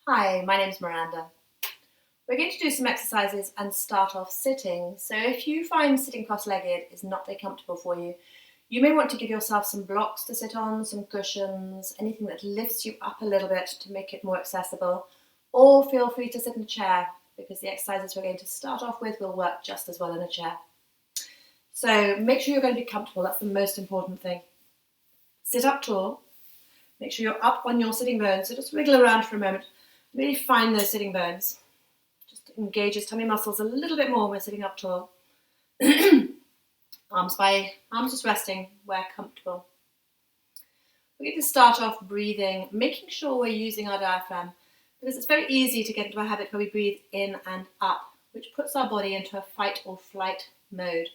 Hi, my name is Miranda. We're going to do some exercises and start off sitting. So if you find sitting cross-legged is not very comfortable for you, you may want to give yourself some blocks to sit on, some cushions, anything that lifts you up a little bit to make it more accessible, or feel free to sit in a chair because the exercises we're going to start off with will work just as well in a chair. So make sure you're going to be comfortable, that's the most important thing. Sit up tall, make sure you're up on your sitting bones, so just wriggle around for a moment. Really find those sitting bones. Just engage his tummy muscles a little bit more when we're sitting up tall. Arms just resting where comfortable. We're going to start off breathing, making sure we're using our diaphragm because it's very easy to get into a habit where we breathe in and up, which puts our body into a fight or flight mode.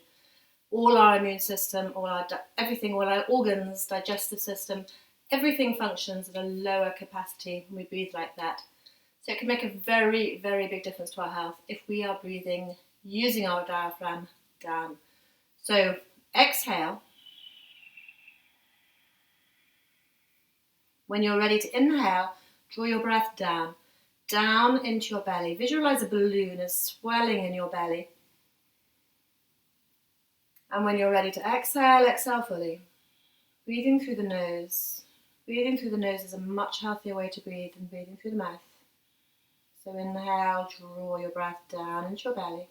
All our immune system, all our organs, digestive system, everything functions at a lower capacity when we breathe like that. So it can make a very, very big difference to our health if we are breathing using our diaphragm down. So exhale. When you're ready to inhale, draw your breath down into your belly. Visualize a balloon as swelling in your belly. And when you're ready to exhale, exhale fully. Breathing through the nose. Breathing through the nose is a much healthier way to breathe than breathing through the mouth. So inhale, draw your breath down into your belly.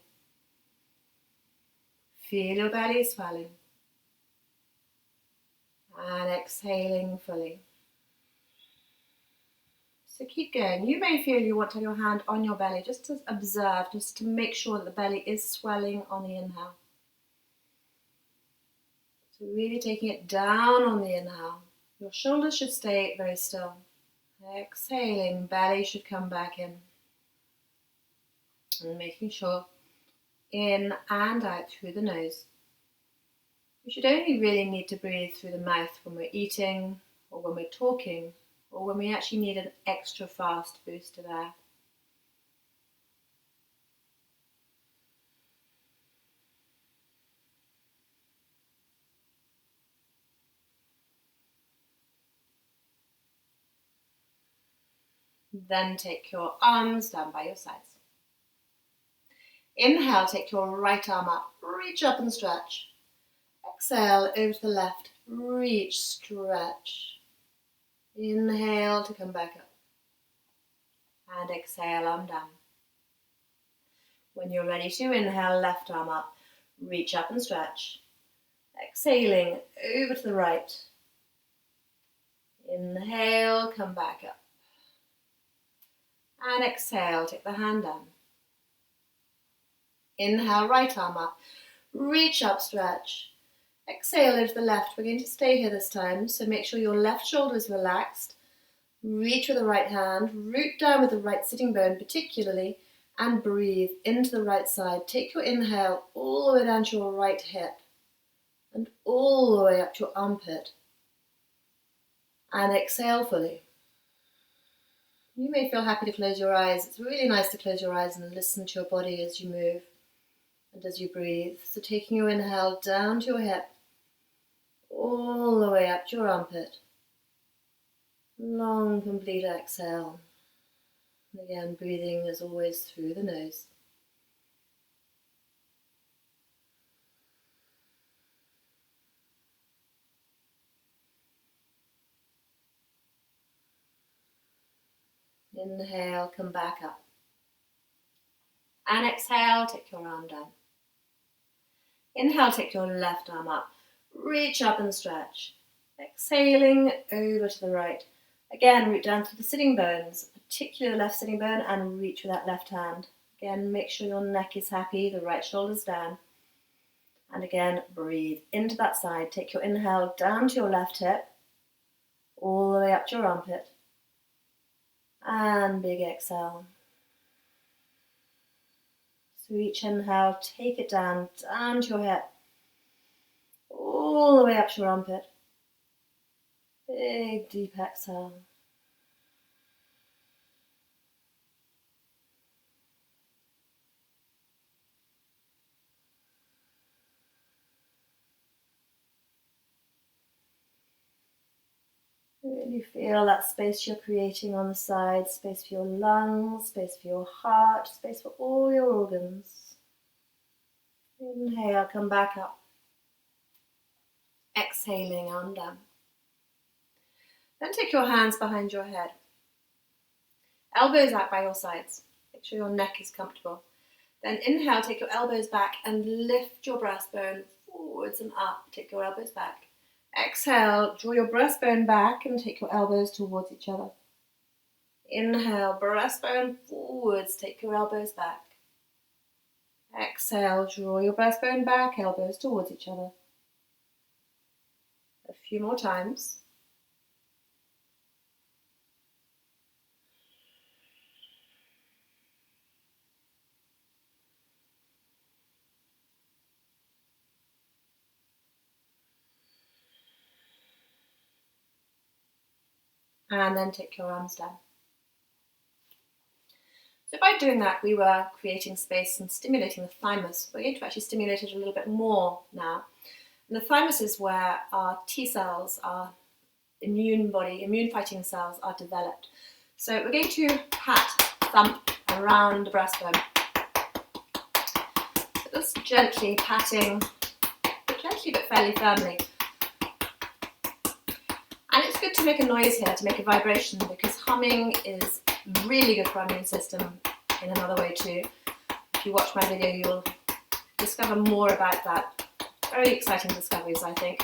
Feel your belly swelling. And exhaling fully. So keep going. You may feel you want to have your hand on your belly just to observe, just to make sure that the belly is swelling on the inhale. So really taking it down on the inhale. Your shoulders should stay very still. Exhaling, belly should come back in. And making sure in and out through the nose. We should only really need to breathe through the mouth when we're eating or when we're talking or when we actually need an extra fast boost of air. Then take your arms down by your sides. Inhale, take your right arm up, reach up and stretch. Exhale, over to the left, reach, stretch. Inhale to come back up. And exhale, arm down. When you're ready to inhale, left arm up, reach up and stretch. Exhaling, over to the right. Inhale, come back up. And exhale, take the hand down. Inhale, right arm up, reach up, stretch. Exhale over to the left. We're going to stay here this time, so make sure your left shoulder is relaxed. Reach with the right hand, root down with the right sitting bone particularly, and breathe into the right side. Take your inhale all the way down to your right hip and all the way up to your armpit. And exhale fully. You may feel happy to close your eyes. It's really nice to close your eyes and listen to your body as you move and as you breathe. So taking your inhale down to your hip, all the way up to your armpit. Long, complete exhale. And again, breathing as always through the nose. Inhale, come back up. And exhale, take your arm down. Inhale, take your left arm up. Reach up and stretch. Exhaling over to the right. Again, root down through the sitting bones, particularly the left sitting bone, and reach with that left hand. Again, make sure your neck is happy, the right shoulder's down. And again, breathe into that side. Take your inhale down to your left hip, all the way up to your armpit. And big exhale. So each inhale, take it down to your hip, all the way up to your armpit. Big deep exhale. Really feel that space you're creating on the side, space for your lungs, space for your heart, space for all your organs. Inhale, come back up. Exhaling, arm down. Then take your hands behind your head. Elbows out by your sides. Make sure your neck is comfortable. Then inhale, take your elbows back and lift your breastbone forwards and up. Take your elbows back. Exhale, draw your breastbone back and take your elbows towards each other. Inhale, breastbone forwards, take your elbows back. Exhale, draw your breastbone back, elbows towards each other. A few more times. And then take your arms down. So by doing that, we were creating space and stimulating the thymus. We're going to actually stimulate it a little bit more now. And the thymus is where our T cells, our immune fighting cells are developed. So we're going to pat, thump around the breastbone. So just gently patting, gently but fairly firmly. And it's good to make a noise here, to make a vibration, because humming is really good for our immune system in another way too. If you watch my video, you'll discover more about that. Very exciting discoveries, I think.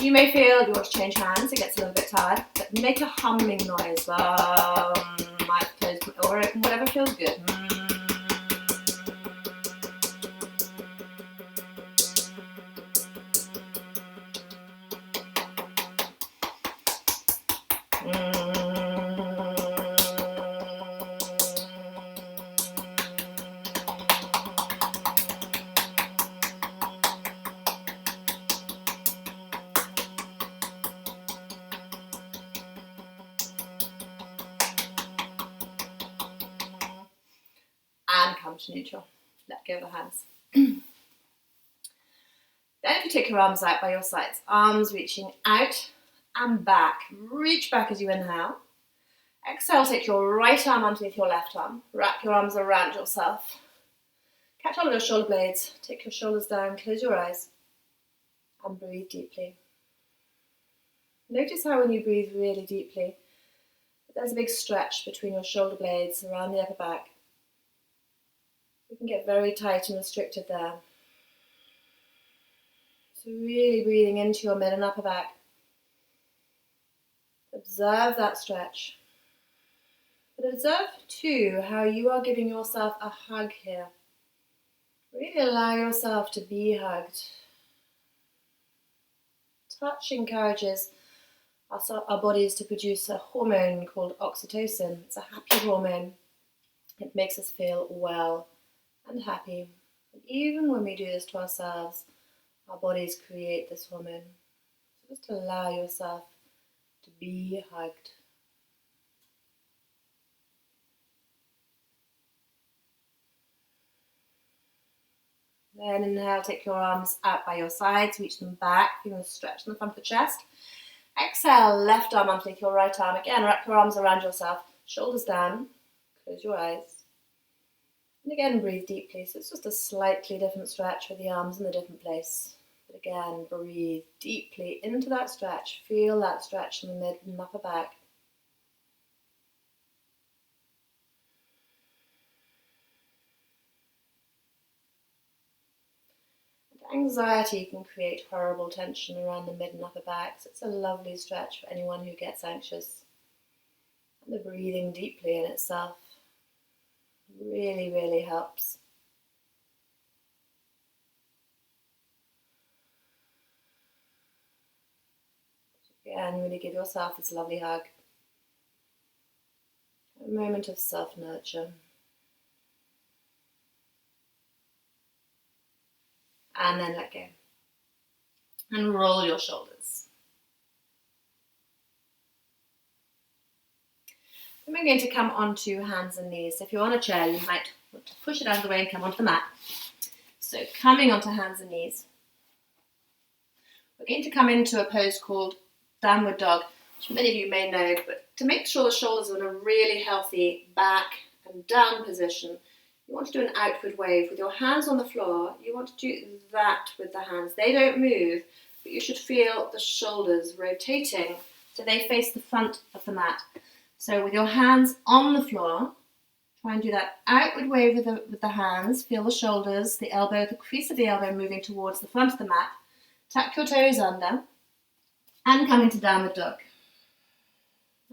You may feel you want to change hands, it gets a little bit tired, but make a humming noise. Mouth closed or open, whatever feels good. And come to neutral. Let go of the hands. Then if you take your arms out by your sides, arms reaching out and back. Reach back as you inhale. Exhale, take your right arm underneath your left arm. Wrap your arms around yourself. Catch all of your shoulder blades. Take your shoulders down, close your eyes, and breathe deeply. Notice how when you breathe really deeply, there's a big stretch between your shoulder blades around the upper back. You can get very tight and restricted there. So really breathing into your mid and upper back. Observe that stretch. But observe too how you are giving yourself a hug here. Really allow yourself to be hugged. Touch encourages our bodies to produce a hormone called oxytocin. It's a happy hormone. It makes us feel well and happy. And even when we do this to ourselves, our bodies create this hormone. So just allow yourself to be hugged. Then inhale, take your arms out by your sides, reach them back, feeling the stretch in the front of the chest. Exhale, left arm underneath your right arm. Again, wrap your arms around yourself, shoulders down, close your eyes. And again, breathe deeply. So it's just a slightly different stretch with the arms in a different place. But again, breathe deeply into that stretch. Feel that stretch in the mid and upper back. Anxiety can create horrible tension around the mid and upper back, so it's a lovely stretch for anyone who gets anxious. And the breathing deeply in itself really, really helps. Again, really give yourself this lovely hug. A moment of self-nurture. And then let go. And roll your shoulders. Then we're going to come onto hands and knees. If you're on a chair, you might want to push it out of the way and come onto the mat. So coming onto hands and knees. We're going to come into a pose called downward dog. which many of you may know, but to make sure the shoulders are in a really healthy back and down position, you want to do an outward wave with your hands on the floor. You want to do that with the hands. They don't move, but you should feel the shoulders rotating so they face the front of the mat. So with your hands on the floor, try and do that outward wave with the hands. Feel the shoulders, the elbow, the crease of the elbow moving towards the front of the mat. Tuck your toes under and come into downward dog.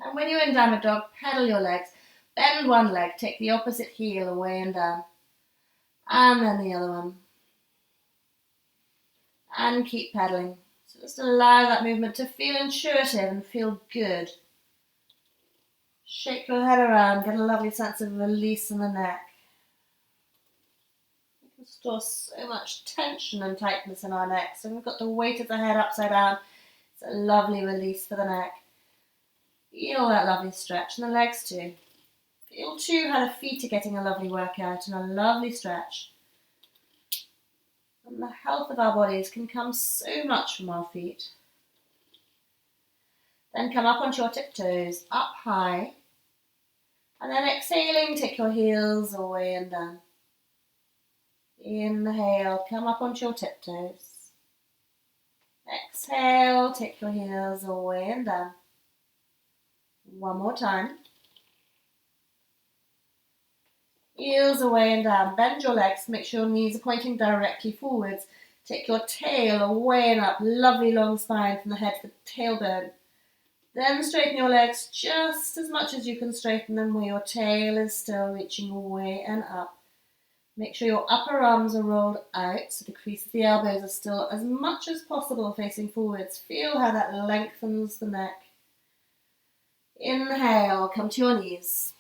And when you're in downward dog, pedal your legs. Bend one leg, take the opposite heel away and down. And then the other one. And keep pedaling. So just allow that movement to feel intuitive and feel good. Shake your head around, get a lovely sense of release in the neck. We can store so much tension and tightness in our neck. So we've got the weight of the head upside down. It's a lovely release for the neck. Feel that lovely stretch in the legs too. Feel too how the feet are getting a lovely workout and a lovely stretch. And the health of our bodies can come so much from our feet. Then come up onto your tiptoes, up high. And then exhaling, take your heels away and down. Inhale, come up onto your tiptoes. Exhale, take your heels away and down. One more time. Heels away and down. Bend your legs. Make sure your knees are pointing directly forwards. Take your tail away and up. Lovely long spine from the head to the tailbone. Then straighten your legs just as much as you can straighten them where your tail is still reaching away and up. Make sure your upper arms are rolled out so the crease of the elbows are still as much as possible facing forwards. Feel how that lengthens the neck. Inhale, come to your knees.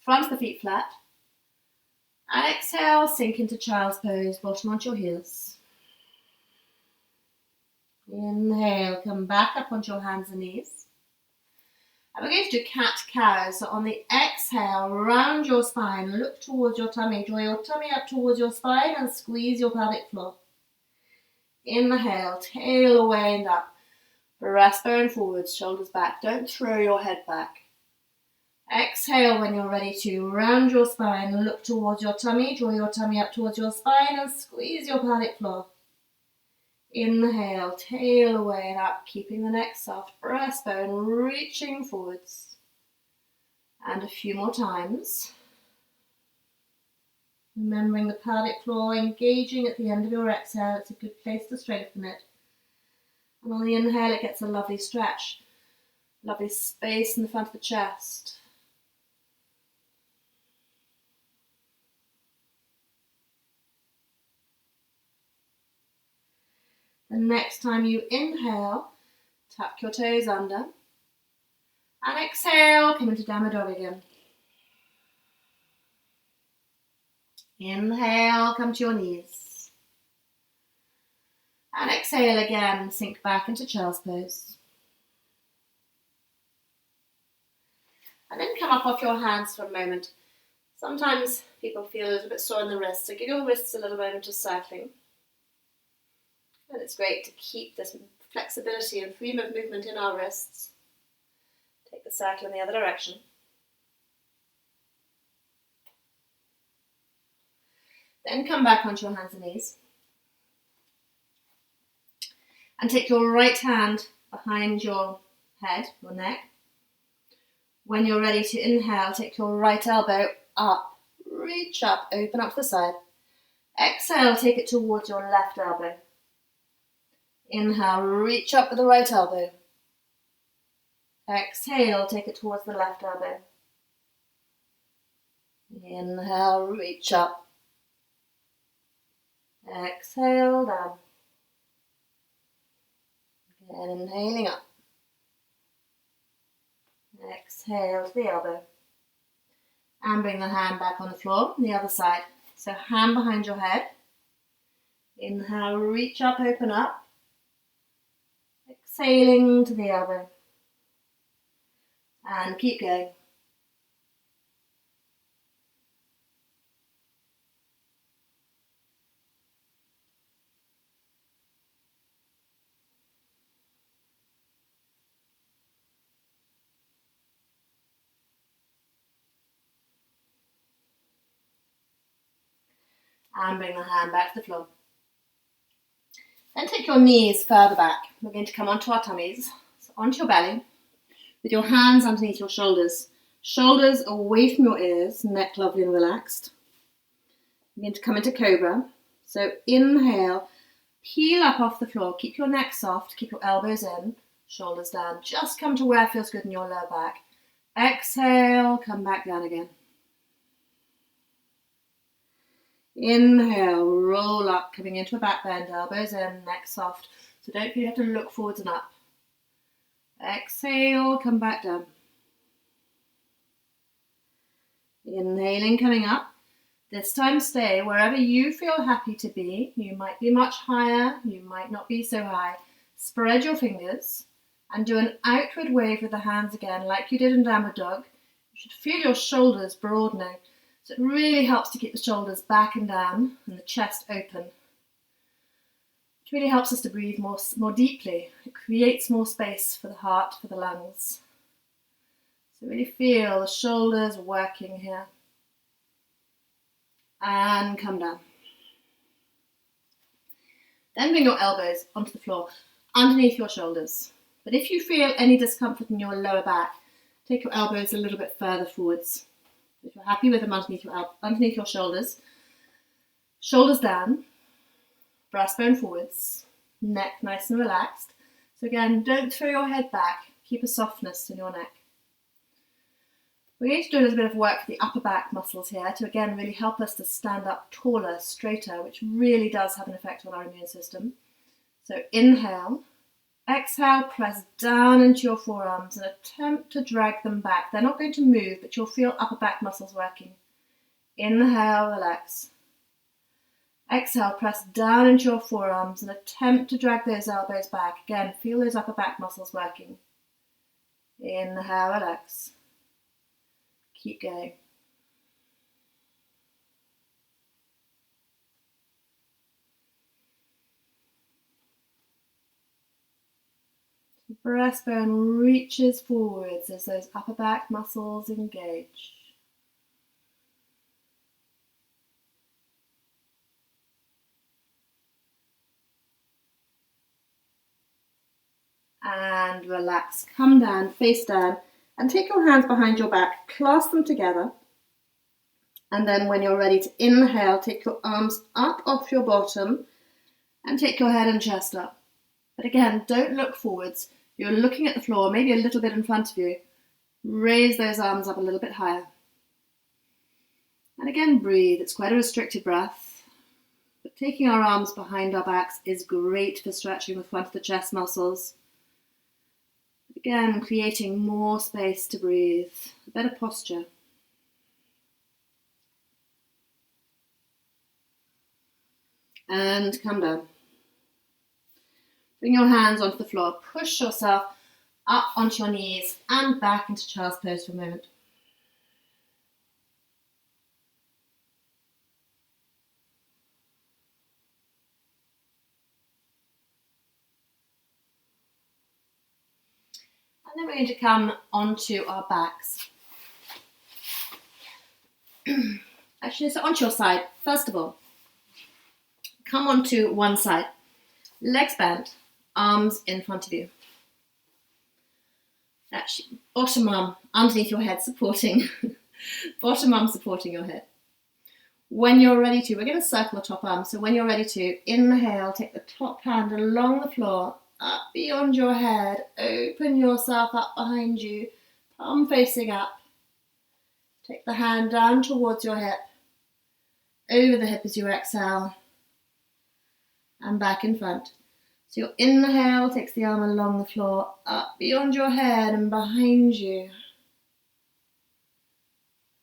Front of the feet flat. And exhale, sink into child's pose, bottom onto your heels. Inhale, come back up onto your hands and knees. And we're going to do cat-cow. So on the exhale, round your spine, look towards your tummy, draw your tummy up towards your spine and squeeze your pelvic floor. Inhale, tail away and up. Breastbone forwards, shoulders back. Don't throw your head back. Exhale when you're ready to. Round your spine, look towards your tummy, draw your tummy up towards your spine and squeeze your pelvic floor. Inhale, tail away and up, keeping the neck soft. Breastbone reaching forwards. And a few more times. Remembering the pelvic floor engaging at the end of your exhale. It's a good place to strengthen it. And on the inhale, it gets a lovely stretch. Lovely space in the front of the chest. The next time you inhale, tuck your toes under. And exhale, come into downward dog again. Inhale, come to your knees. And exhale again, sink back into child's pose. And then come up off your hands for a moment. Sometimes people feel a little bit sore in the wrists, so give your wrists a little moment of circling. And it's great to keep this flexibility and freedom of movement in our wrists. Take the circle in the other direction. Then come back onto your hands and knees. And take your right hand behind your head, your neck. When you're ready to inhale, take your right elbow up. Reach up, open up to the side. Exhale, take it towards your left elbow. Inhale, reach up with the right elbow. Exhale, take it towards the left elbow. Inhale, reach up. Exhale, down. Again, inhaling up. Exhale to the elbow. And bring the hand back on the floor on the other side. So hand behind your head. Inhale, reach up, open up. Exhaling to the elbow. And keep going. And bring the hand back to the floor. Then take your knees further back. We're going to come onto our tummies, so onto your belly, with your hands underneath your shoulders. Shoulders away from your ears, neck lovely and relaxed. We're going to come into cobra. So inhale, peel up off the floor. Keep your neck soft, keep your elbows in, shoulders down. Just come to where feels good in your lower back. Exhale, come back down again. Inhale, roll up, coming into a back bend, elbows in, neck soft. So don't feel you have to look forwards and up. Exhale, come back down. Inhaling, coming up. This time stay wherever you feel happy to be. You might be much higher, you might not be so high. Spread your fingers and do an outward wave with the hands again, like you did in downward dog. You should feel your shoulders broadening. So it really helps to keep the shoulders back and down and the chest open. It really helps us to breathe more deeply. It creates more space for the heart, for the lungs. So really feel the shoulders working here. And come down. Then bring your elbows onto the floor, underneath your shoulders. But if you feel any discomfort in your lower back, take your elbows a little bit further forwards. If you're happy with them underneath your shoulders, shoulders down, breastbone forwards, neck nice and relaxed. So again, don't throw your head back, keep a softness in your neck. We're going to do a little bit of work for the upper back muscles here to again really help us to stand up taller, straighter, which really does have an effect on our immune system. So inhale, exhale, press down into your forearms and attempt to drag them back. They're not going to move, but you'll feel upper back muscles working. Inhale, relax. Exhale, press down into your forearms and attempt to drag those elbows back. Again, feel those upper back muscles working. Inhale, relax. Keep going. The breastbone reaches forwards as those upper back muscles engage. And relax. Come down, face down. And take your hands behind your back, clasp them together. And then when you're ready to inhale, take your arms up off your bottom and take your head and chest up. But again, don't look forwards. You're looking at the floor, maybe a little bit in front of you. Raise those arms up a little bit higher. And again, breathe. It's quite a restricted breath. But taking our arms behind our backs is great for stretching the front of the chest muscles. Again, creating more space to breathe, a better posture. And come down. Bring your hands onto the floor. Push yourself up onto your knees and back into child's pose for a moment. And then we're going to come onto our backs. Actually, so onto your side. First of all, come onto one side. Legs bent, arms in front of you. Actually, bottom arm underneath your head supporting, bottom arm supporting your head. When you're ready to, we're going to circle the top arm. So when you're ready to, inhale, take the top hand along the floor, up beyond your head, open yourself up behind you, palm facing up. Take the hand down towards your hip, over the hip as you exhale, and back in front. So your inhale takes the arm along the floor, up beyond your head and behind you.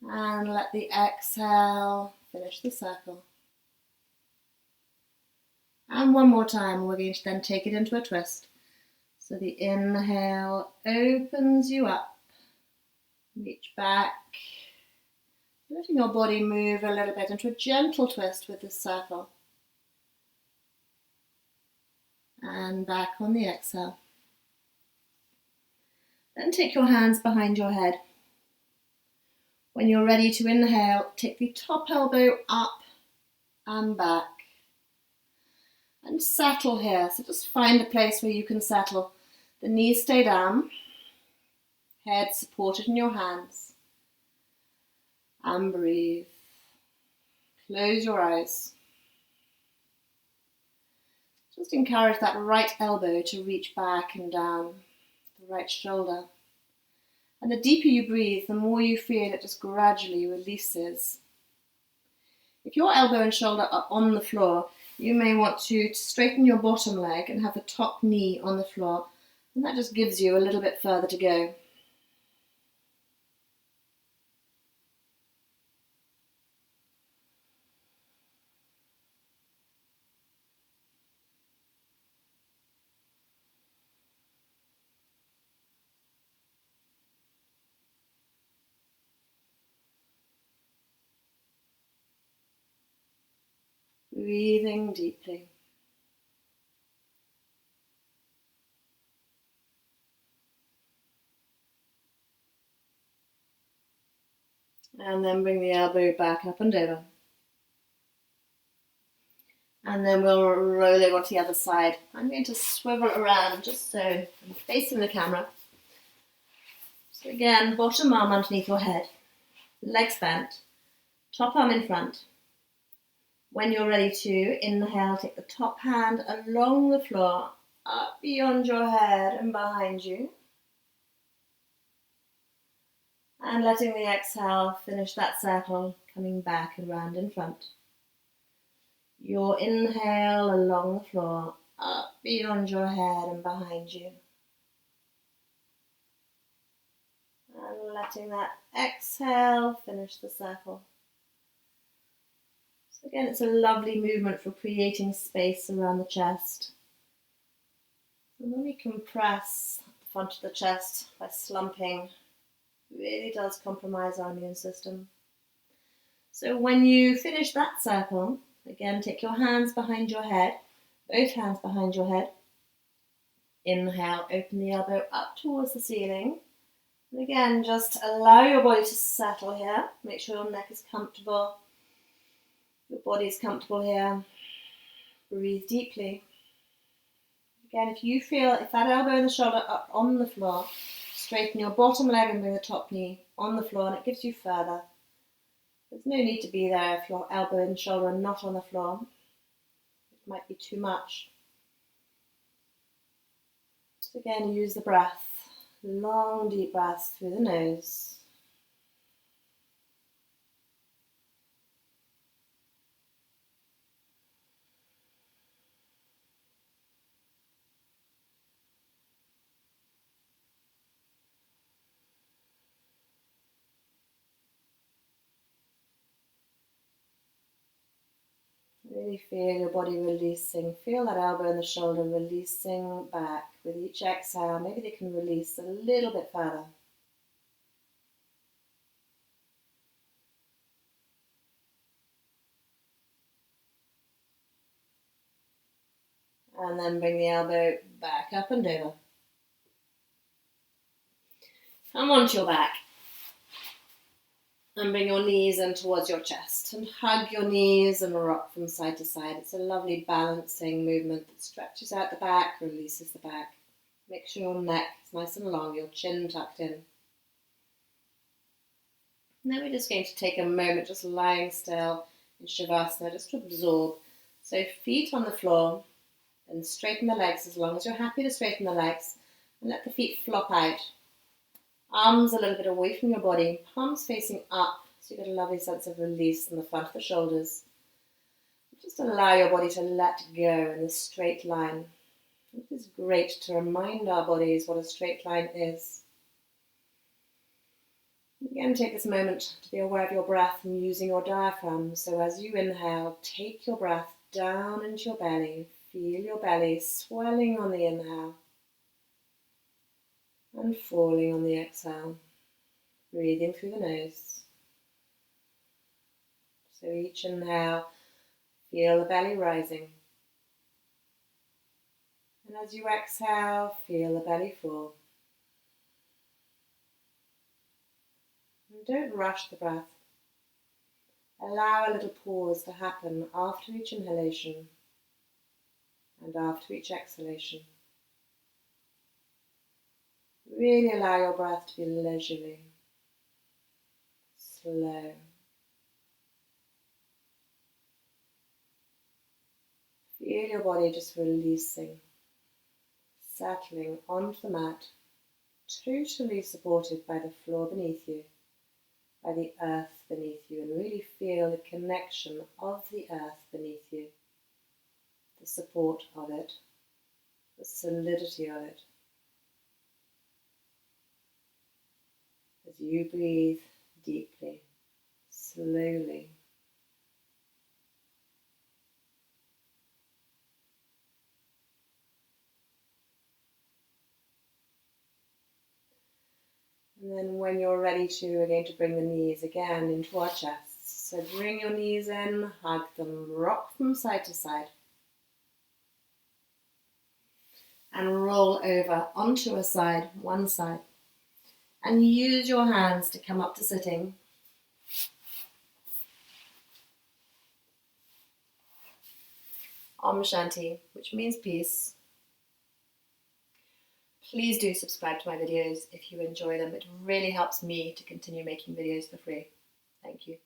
And let the exhale finish the circle. And one more time, we're going to then take it into a twist. So the inhale opens you up. Reach back. Letting your body move a little bit into a gentle twist with this circle. And back on the exhale. Then take your hands behind your head. When you're ready to inhale, take the top elbow up and back. And settle here. So just find a place where you can settle. The knees stay down, head supported in your hands. And breathe. Close your eyes. Just encourage that right elbow to reach back and down the right shoulder. And the deeper you breathe, the more you feel it just gradually releases. If your elbow and shoulder are on the floor, you may want to straighten your bottom leg and have the top knee on the floor. And that just gives you a little bit further to go. Breathing deeply. And then bring the elbow back up and over. And then we'll roll it onto the other side. I'm going to swivel around just so I'm facing the camera. So again, bottom arm underneath your head, legs bent, top arm in front. When you're ready to, inhale, take the top hand along the floor, up beyond your head and behind you. And letting the exhale finish that circle, coming back and round in front. Your inhale along the floor, up beyond your head and behind you. And letting that exhale finish the circle. So again, it's a lovely movement for creating space around the chest. And when we compress the front of the chest by slumping, it really does compromise our immune system. So when you finish that circle, again, take your hands behind your head, both hands behind your head. Inhale, open the elbow up towards the ceiling. And again, just allow your body to settle here. Make sure your neck is comfortable. Your body is comfortable here. Breathe deeply. Again, if that elbow and the shoulder are on the floor, straighten your bottom leg and bring the top knee on the floor, and it gives you further. There's no need to be there if your elbow and shoulder are not on the floor. It might be too much. So again, use the breath. Long, deep breaths through the nose. Really feel your body releasing. Feel that elbow and the shoulder releasing back. With each exhale, maybe they can release a little bit further. And then bring the elbow back up and over. Come onto your back. And bring your knees in towards your chest. And hug your knees and rock from side to side. It's a lovely balancing movement that stretches out the back, releases the back. Make sure your neck is nice and long, your chin tucked in. And then we're just going to take a moment just lying still in Shavasana, just to absorb. So feet on the floor, and straighten the legs as long as you're happy to straighten the legs. And let the feet flop out. Arms a little bit away from your body, palms facing up, so you get a lovely sense of release in the front of the shoulders. Just allow your body to let go in the straight line. It is great to remind our bodies what a straight line is. Again, take this moment to be aware of your breath and using your diaphragm. So as you inhale, take your breath down into your belly. Feel your belly swelling on the inhale and falling on the exhale. Breathing through the nose. So each inhale, feel the belly rising. And as you exhale, feel the belly fall. And don't rush the breath. Allow a little pause to happen after each inhalation and after each exhalation. Really allow your breath to be leisurely, slow. Feel your body just releasing, settling onto the mat, totally supported by the floor beneath you, by the earth beneath you, and really feel the connection of the earth beneath you, the support of it, the solidity of it. As you breathe deeply, slowly. And then when you're ready to, we're going to bring the knees again into our chests. So bring your knees in, hug them, rock from side to side. And roll over onto a side, one side. And use your hands to come up to sitting. Om Shanti, which means peace. Please do subscribe to my videos if you enjoy them. It really helps me to continue making videos for free. Thank you.